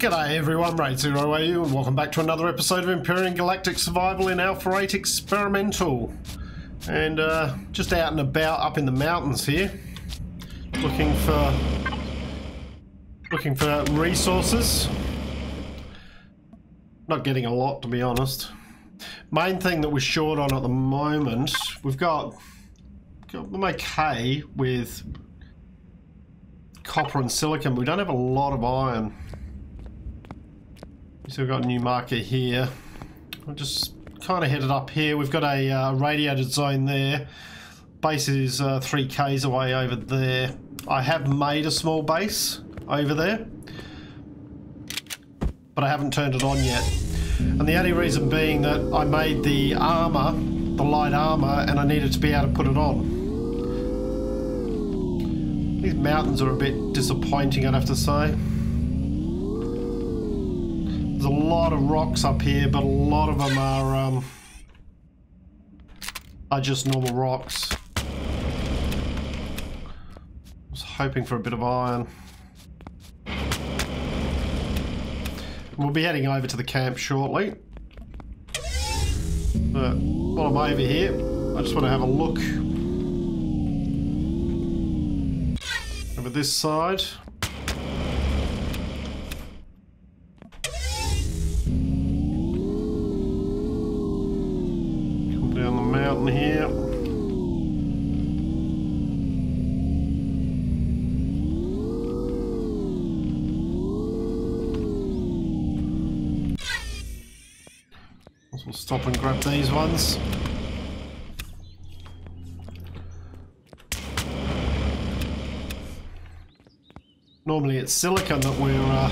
G'day everyone, RaidzeroAU, and welcome back to another episode of Empyrion Galactic Survival in Alpha 8 Experimental. And just out and about up in the mountains here, looking for resources. Not getting a lot, to be honest. Main thing that we're short on at the moment, we've got them okay with copper and silicon, but we don't have a lot of iron. So we've got a new marker here. We're just kind of headed up here. We've got a radiated zone there. Base is 3k's away over there. I have made a small base over there, but I haven't turned it on yet. And the only reason being that I made the armor, the light armor, and I needed to be able to put it on. These mountains are a bit disappointing, I'd have to say. There's a lot of rocks up here, but a lot of them are just normal rocks. I was hoping for a bit of iron. We'll be heading over to the camp shortly. But while I'm over here, I just want to have a look over this side. Come down the mountain here. We'll stop and grab these ones. Normally it's silicon that we're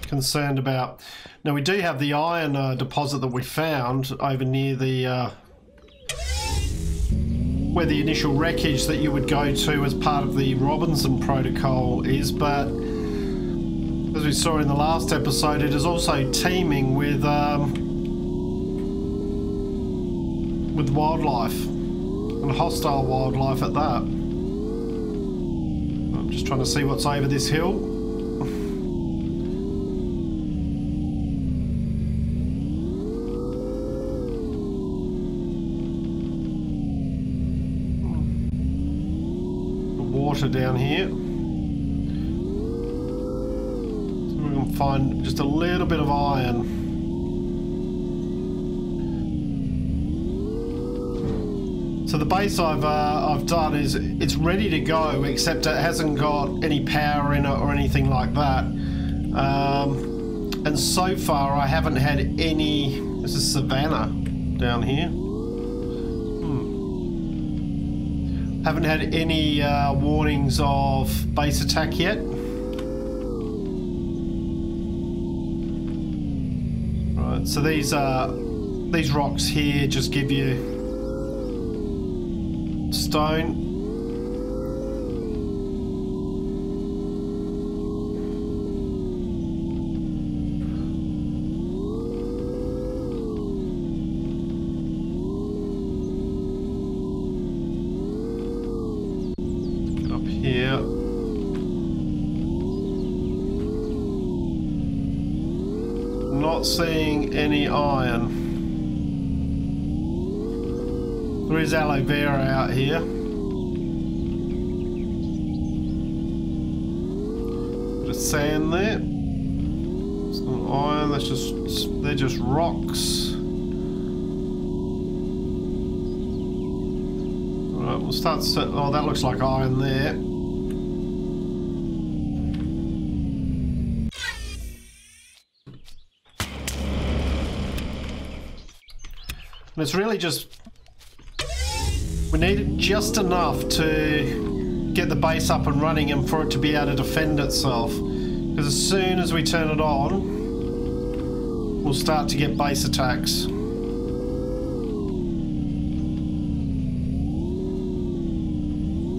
concerned about. Now we do have the iron deposit that we found over near the where the initial wreckage that you would go to as part of the Robinson protocol is, but as we saw in the last episode, it is also teeming with wildlife, and hostile wildlife at that. I'm just trying to see what's over this hill. The water down here. So we can find just a little bit of iron. So the base I've done is it's ready to go, except it hasn't got any power in it or anything like that. And so far I haven't had any. This is Savannah down here. Haven't had any warnings of base attack yet. Right. So these rocks here just give you stone. Get up here. Not seeing any iron. There is aloe vera out here. Bit of sand there. It's not iron, they're just rocks. Alright, we'll start oh, that looks like iron there. And it's really just, we need it just enough to get the base up and running and for it to be able to defend itself. Because as soon as we turn it on, we'll start to get base attacks.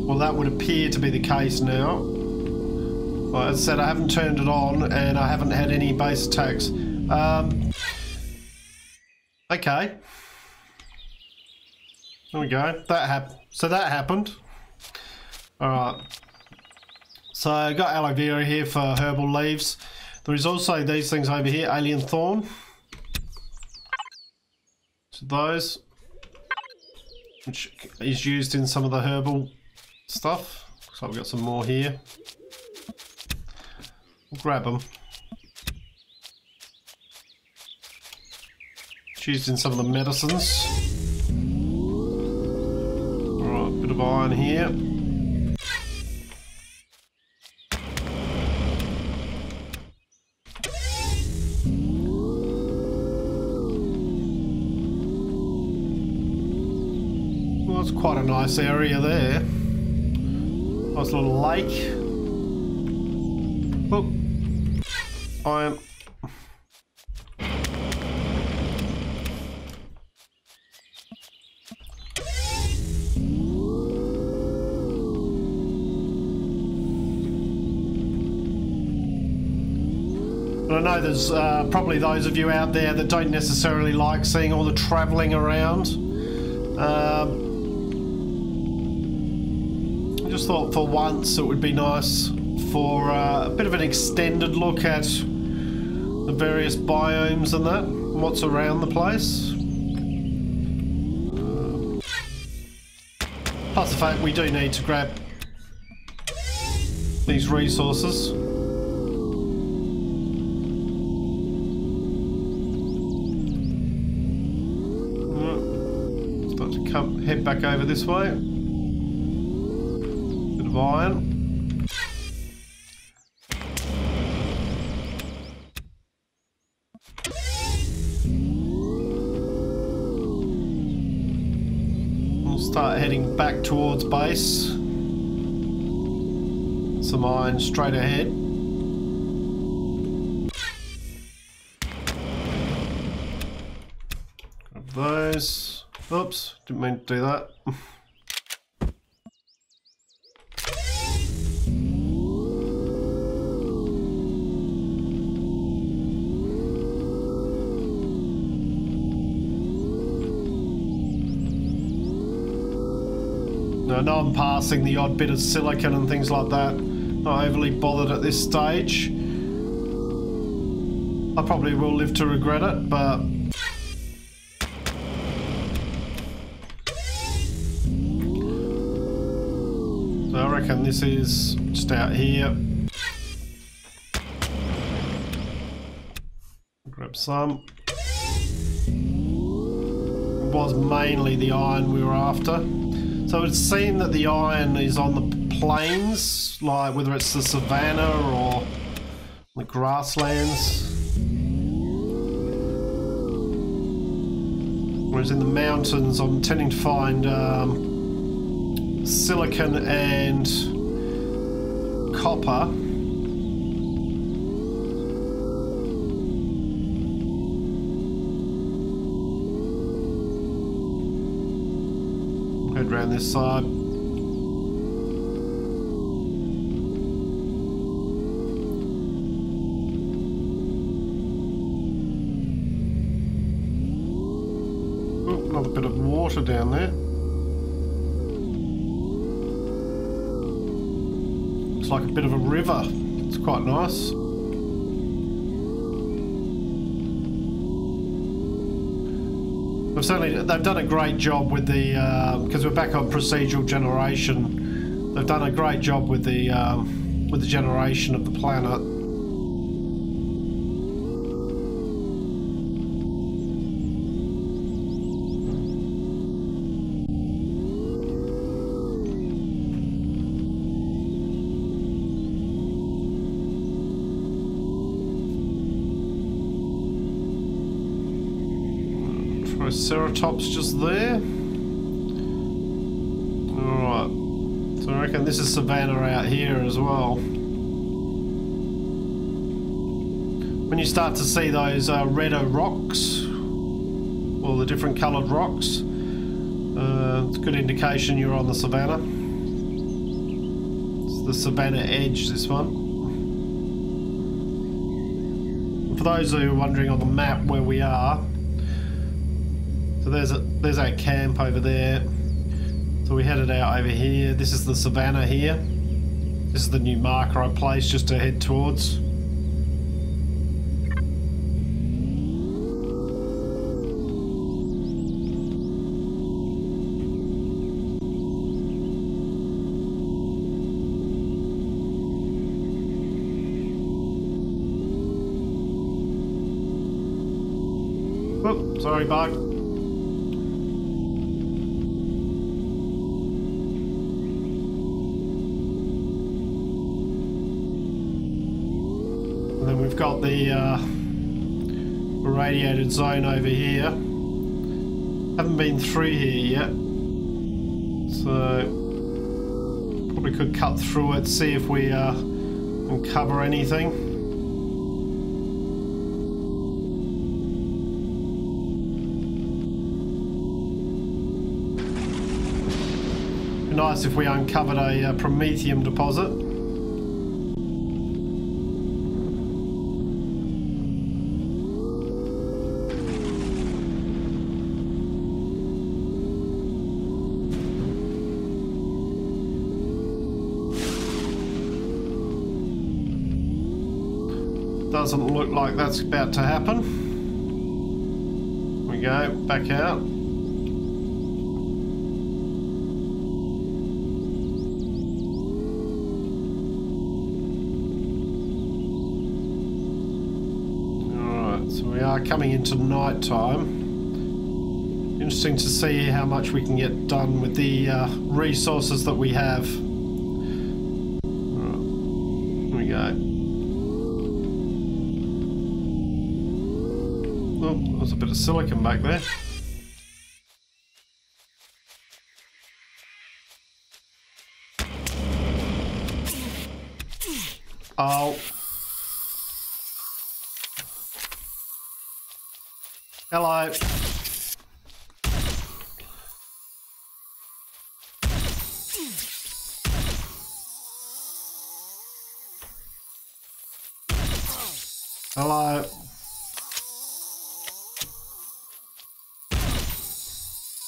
Well, that would appear to be the case now. Well, as I said, I haven't turned it on and I haven't had any base attacks. Okay. There we go. So that happened. All right. So I got aloe vera here for herbal leaves. There is also these things over here, alien thorn. So those, which is used in some of the herbal stuff. So we've got some more here. We'll grab them. It's used in some of the medicines. Alright, bit of iron here. Well, it's quite a nice area there. Nice little lake. Oh, iron. And I know there's probably those of you out there that don't necessarily like seeing all the travelling around. I just thought for once it would be nice for a bit of an extended look at the various biomes and that, and what's around the place. Plus the fact we do need to grab these resources. Start to head back over this way. Bit of iron. Start heading back towards base. Some iron straight ahead. Grab those. Oops, didn't mean to do that. I know I'm passing the odd bit of silicon and things like that. Not overly bothered at this stage. I probably will live to regret it, but... So I reckon this is just out here. Grab some. It was mainly the iron we were after. So it would seem that the iron is on the plains, like whether it's the savannah or the grasslands. Whereas in the mountains I'm tending to find silicon and copper. Head around this side. Oh, another bit of water down there. Looks like a bit of a river. It's quite nice. They've done a great job with the, because we're back on procedural generation. They've done a great job with the generation of the planet. Triceratops just there. Alright, so I reckon this is savannah out here as well. When you start to see those redder rocks, or the different coloured rocks, it's a good indication you're on the savannah. It's the savannah edge, this one. For those who are wondering on the map where we are, so there's our camp over there. So we headed out over here. This is the savannah here. This is the new marker I placed just to head towards. Sorry, bug. And then we've got the irradiated zone over here. Haven't been through here yet, so probably could cut through it, see if we uncover anything. Be nice if we uncovered a promethium deposit. Doesn't look like that's about to happen. Here we go, back out. Alright, so we are coming into night time. Interesting to see how much we can get done with the resources that we have. Alright, here we go. Oh, there's a bit of silicon back there. Oh. Hello. Hello.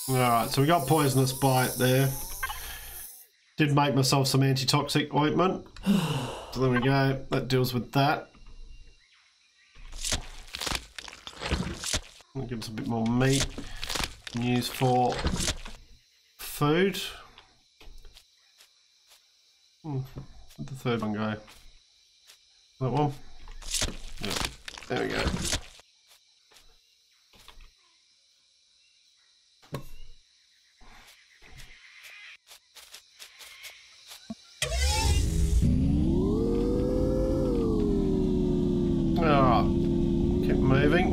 Alright, so we got poisonous bite there. Did make myself some antitoxic ointment. So there we go, that deals with that. I'll give us a bit more meat. Can use for food. Where'd the third one go? That one? Yeah, there we go. Keep moving.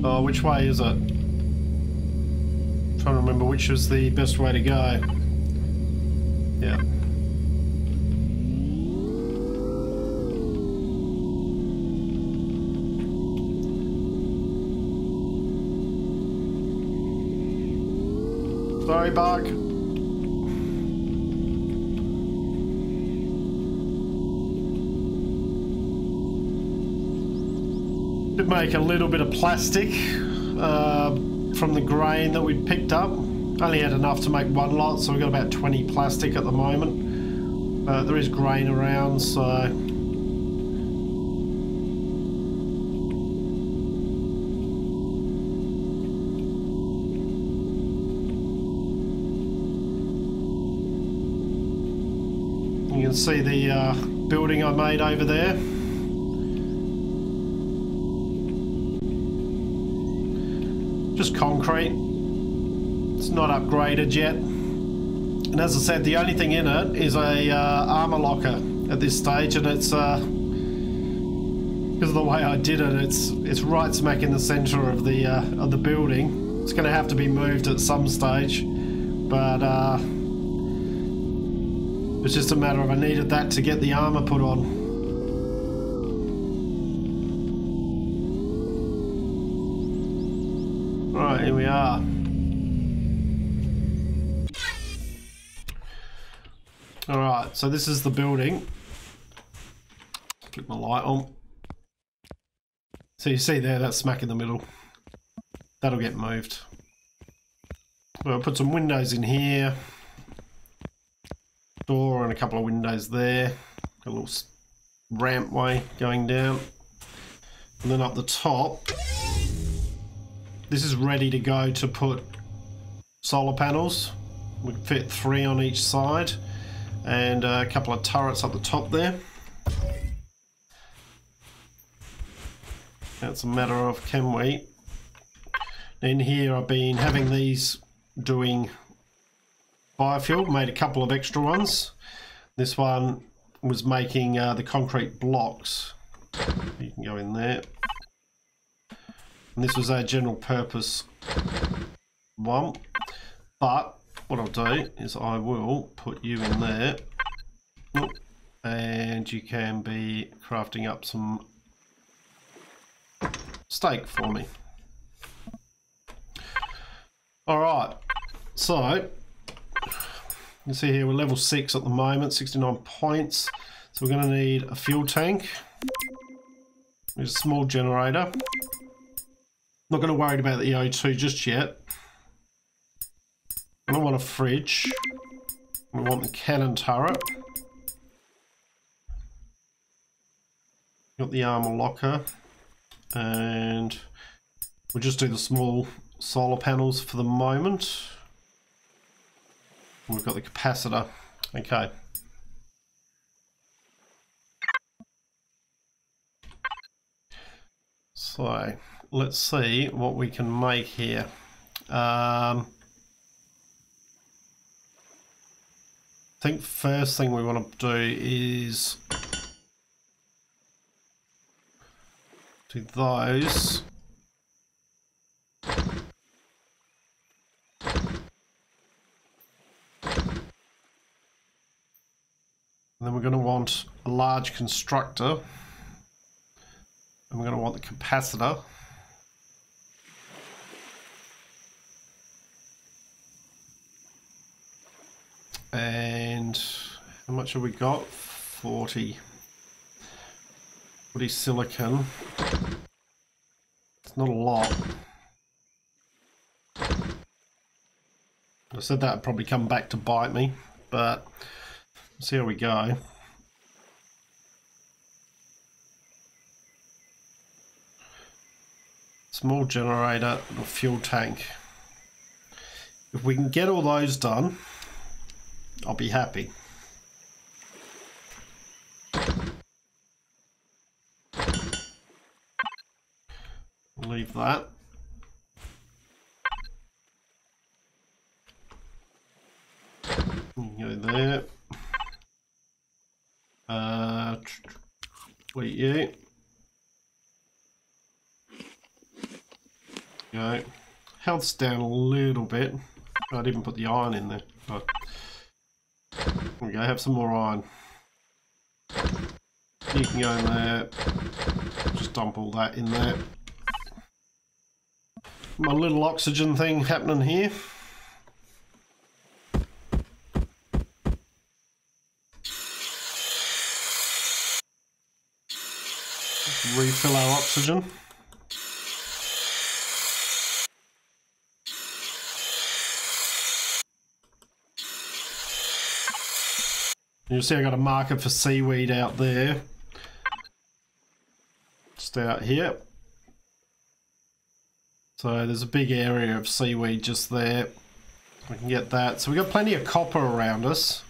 Oh, which way is it? I'm trying to remember which was the best way to go. Yeah. Sorry, bug. Did make a little bit of plastic from the grain that we'd picked up. Only had enough to make one lot, so we've got about 20 plastic at the moment. There is grain around, so... You can see the building I made over there. Just concrete. It's not upgraded yet. And as I said, the only thing in it is a armor locker at this stage, and it's because of the way I did it, it's right smack in the center of the building. It's going to have to be moved at some stage, but it's just a matter of I needed that to get the armor put on. Right, here we are. Alright, so this is the building. Click my light on. So you see there, that's smack in the middle. That'll get moved. I'll put some windows in here. Door and a couple of windows there. A little ramp way going down. And then up the top, this is ready to go to put solar panels. We can fit 3 on each side and a couple of turrets up the top there. That's a matter of can we. In here I've been having these doing biofuel, made a couple of extra ones. This one was making the concrete blocks. You can go in there. And this was our general purpose one. But what I'll do is I will put you in there. And you can be crafting up some steak for me. Alright, so you see here we're level 6 at the moment, 69 points. So we're going to need a fuel tank. There's a small generator. Not going to worry about the O2 just yet. I don't want a fridge. I want the cannon turret. Got the armor locker. And we'll just do the small solar panels for the moment. We've got the capacitor. Okay. So let's see what we can make here. I think first thing we want to do is do those. And then we're going to want a large constructor. And we're going to want the capacitor. And how much have we got? 40. 40 silicon. It's not a lot. I said that would probably come back to bite me, but let's see how we go. Small generator and a fuel tank. If we can get all those done, I'll be happy. Leave that. Go there. Wait, you. Go. Health's down a little bit. I'd even put the iron in there. But there we go, have some more iron. You can go in there. Just dump all that in there. My little oxygen thing happening here. Refill our oxygen. You'll see I got a marker for seaweed out there. Just out here. So there's a big area of seaweed just there. We can get that. So we've got plenty of copper around us.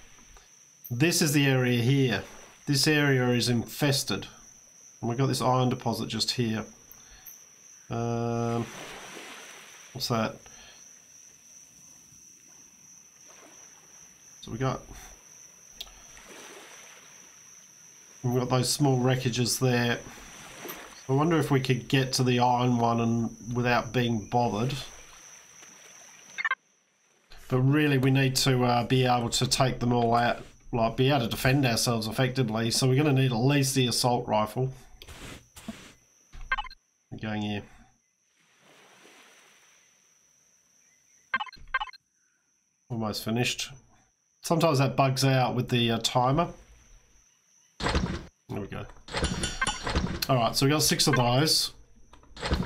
This is the area here. This area is infested. And we've got this iron deposit just here. What's that? So we've got those small wreckages there. I wonder if we could get to the iron one and without being bothered. But really we need to be able to take them all out, like be able to defend ourselves effectively. So we're going to need at least the assault rifle. We're going here. Almost finished. Sometimes that bugs out with the timer. There we go. Alright, so we got 6 of those. So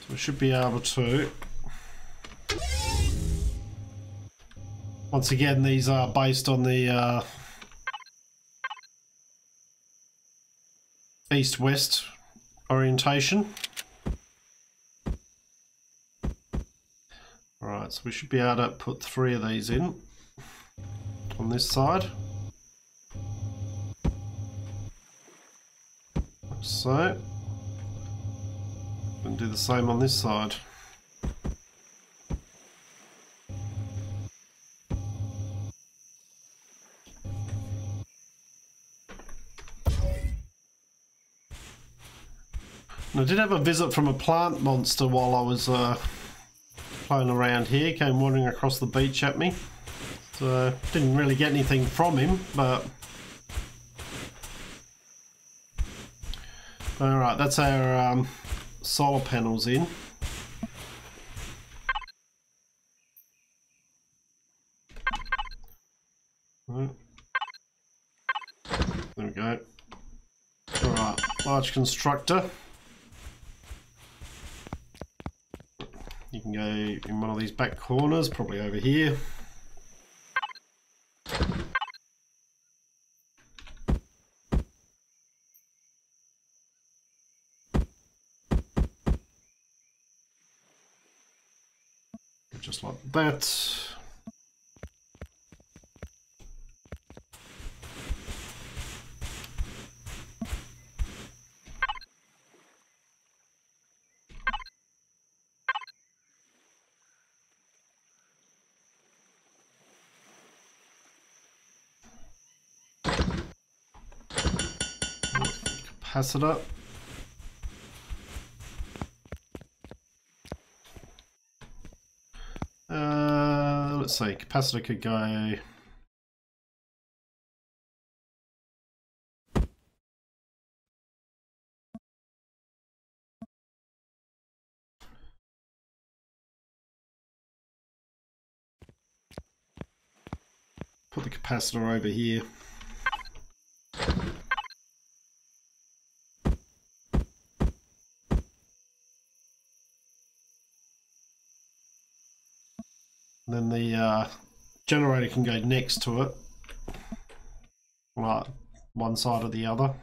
we should be able to... Once again, these are based on the east-west orientation. Alright, so we should be able to put 3 of these in on this side. so. And do the same on this side. And I did have a visit from a plant monster while I was playing around here. Came wandering across the beach at me. So didn't really get anything from him, but... Alright, that's our solar panels in. Right. There we go. Alright, large constructor. You can go in one of these back corners, probably over here. Just like that. Capacitor. Let's see, capacitor could go... Put the capacitor over here. Then the generator can go next to it, like one side or the other.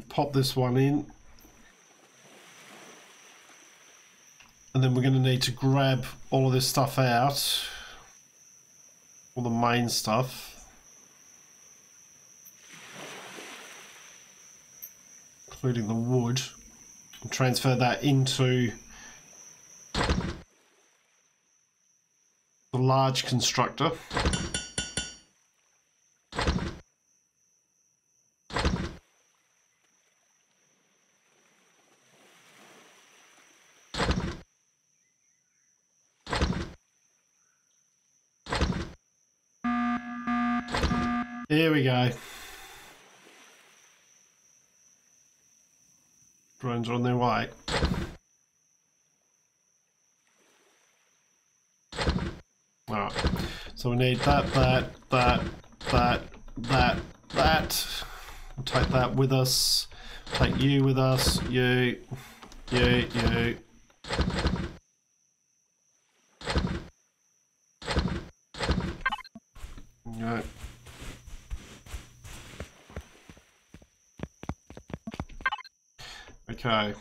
Pop this one in, and then we're going to need to grab all of this stuff out, all the main stuff, including the wood, and transfer that into the large constructor. Here we go. Drones are on their way. Alright, so we need that. We'll take that with us. Take you with us. You. Right. Okay.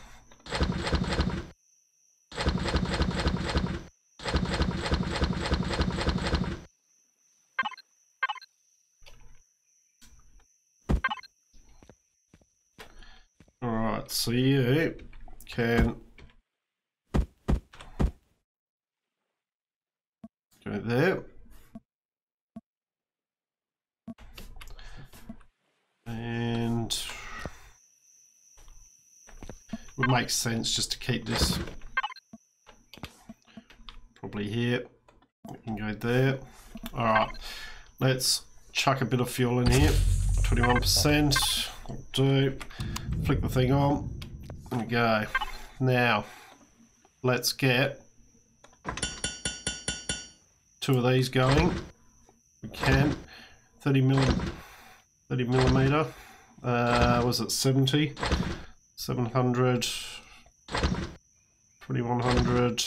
All right, so you can go there. And it would make sense just to keep this probably here. We can go there. All right, let's chuck a bit of fuel in here. 21%. I'll do. Flick the thing on. There we go. Now, let's get 2 of these going. We can. 30 millimeter. Was it 70? 700, 2100,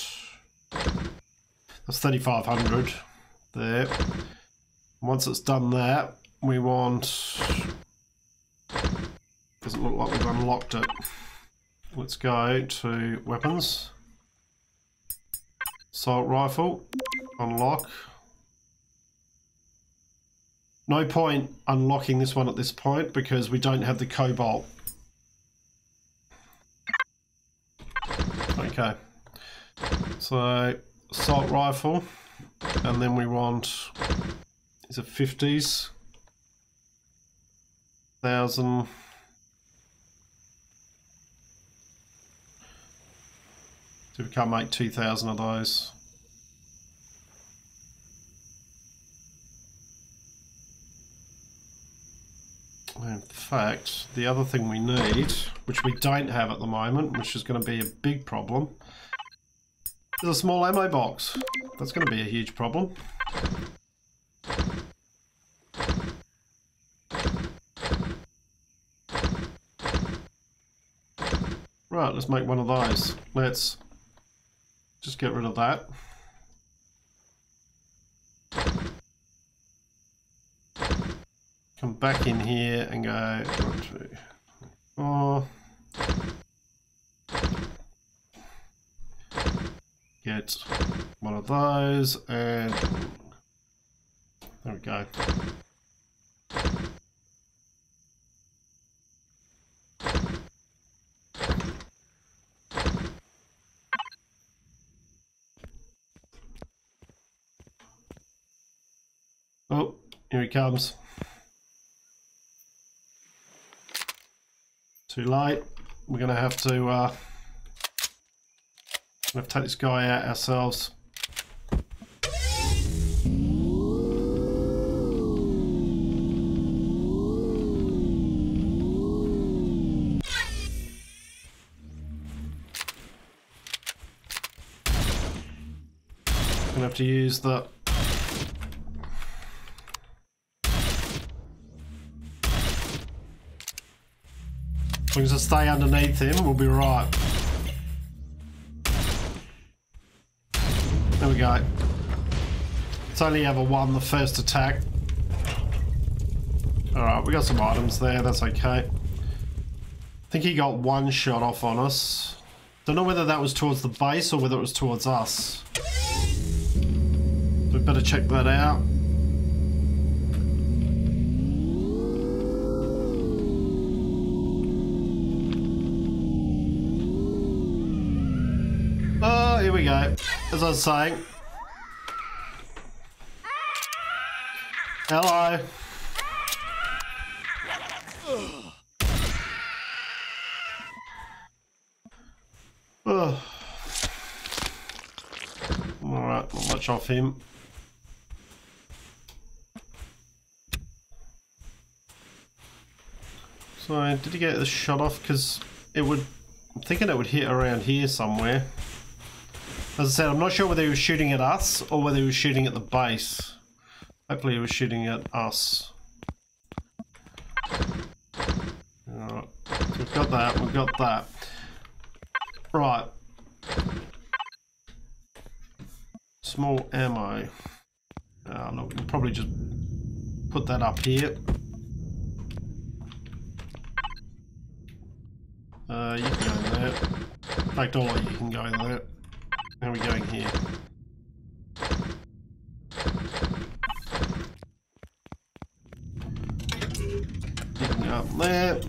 that's 3500 there. Once it's done that, we want, doesn't look like we've unlocked it. Let's go to weapons, assault rifle, unlock. No point unlocking this one at this point because we don't have the cobalt. Okay, so assault rifle, and then we want, is it 50s? 1000. So we can't make 2000 of those. In fact, the other thing we need, which we don't have at the moment, which is going to be a big problem, is a small ammo box. That's going to be a huge problem. Right, let's make one of those. Let's just get rid of that. Come back in here and go 1, 2, 4. Get one of those and there we go. Oh, here he comes. Too late. We're going to have to take this guy out ourselves. Gonna have to use the as long as I stay underneath him, we'll be right. There we go. It's only ever won the first attack. Alright, we got some items there, that's okay. I think he got one shot off on us. Don't know whether that was towards the base or whether it was towards us. We better check that out. Oh, here we go. As I was saying. Hello. Oh. Alright, not much off him. So, did he get the shot off? Because it would... I'm thinking it would hit around here somewhere. As I said, I'm not sure whether he was shooting at us or whether he was shooting at the base. Hopefully he was shooting at us. Alright, so we've got that, we've got that. Right. Small ammo. Look, we'll probably just put that up here. You can go in there. In fact, all of you can go in there. How are we going here? You can go up there.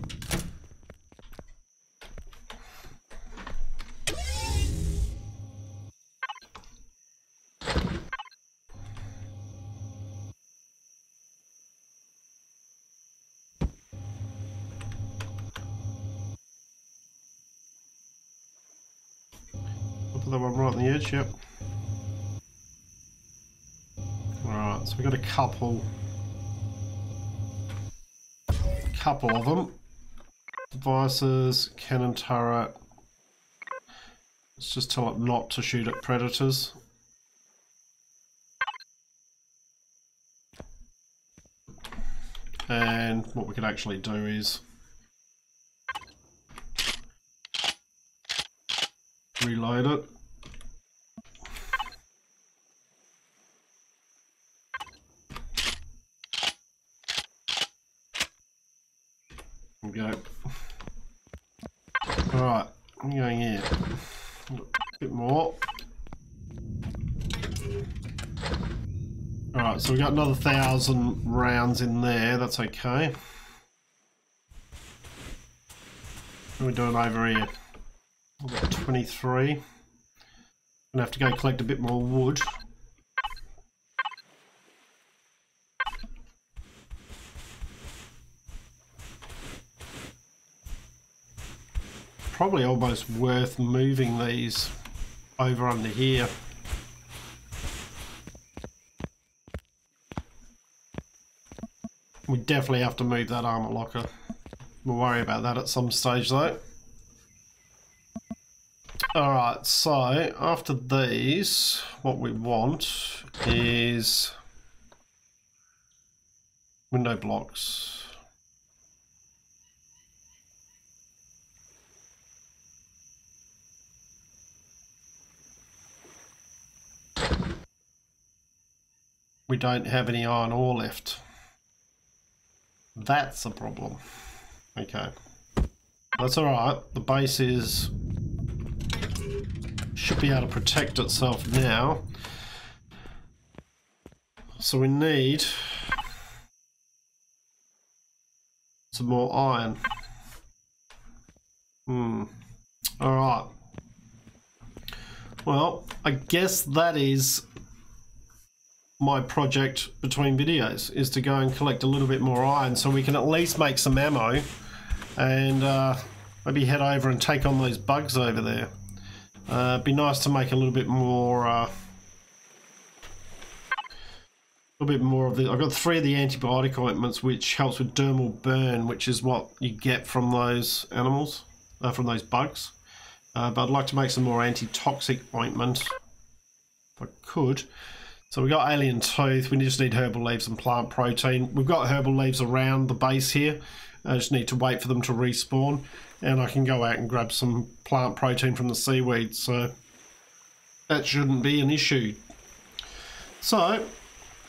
That one right on the edge, yep. Alright, so we've got a couple of them. Devices, cannon turret. Let's just tell it not to shoot at predators. And what we could actually do is reload it. There we go. Alright, I'm going here. A bit more. Alright, so we got another 1,000 rounds in there, that's okay. What are we doing over here? We've got 23. Gonna have to go collect a bit more wood. Probably almost worth moving these over under here. We definitely have to move that armor locker. We'll worry about that at some stage though. Alright, so after these, what we want is window blocks. We don't have any iron ore left. That's a problem. Okay. That's alright. The base should be able to protect itself now. So we need some more iron. Alright. Well, I guess that is my project between videos, is to go and collect a little bit more iron so we can at least make some ammo and maybe head over and take on those bugs over there. It'd be nice to make a little bit more of the... I've got 3 of the antibiotic ointments, which helps with dermal burn, which is what you get from those animals, from those bugs. But I'd like to make some more antitoxic ointment if I could. So we got alien tooth, we just need herbal leaves and plant protein. We've got herbal leaves around the base here. I just need to wait for them to respawn. And I can go out and grab some plant protein from the seaweed, so that shouldn't be an issue. So, I'm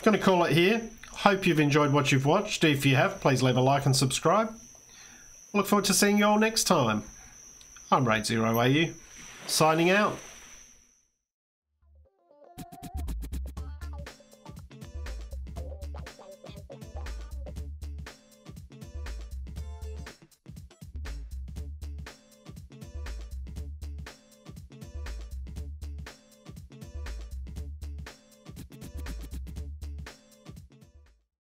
going to call it here. Hope you've enjoyed what you've watched. If you have, please leave a like and subscribe. I look forward to seeing you all next time. I'm RaidzeroAU, signing out.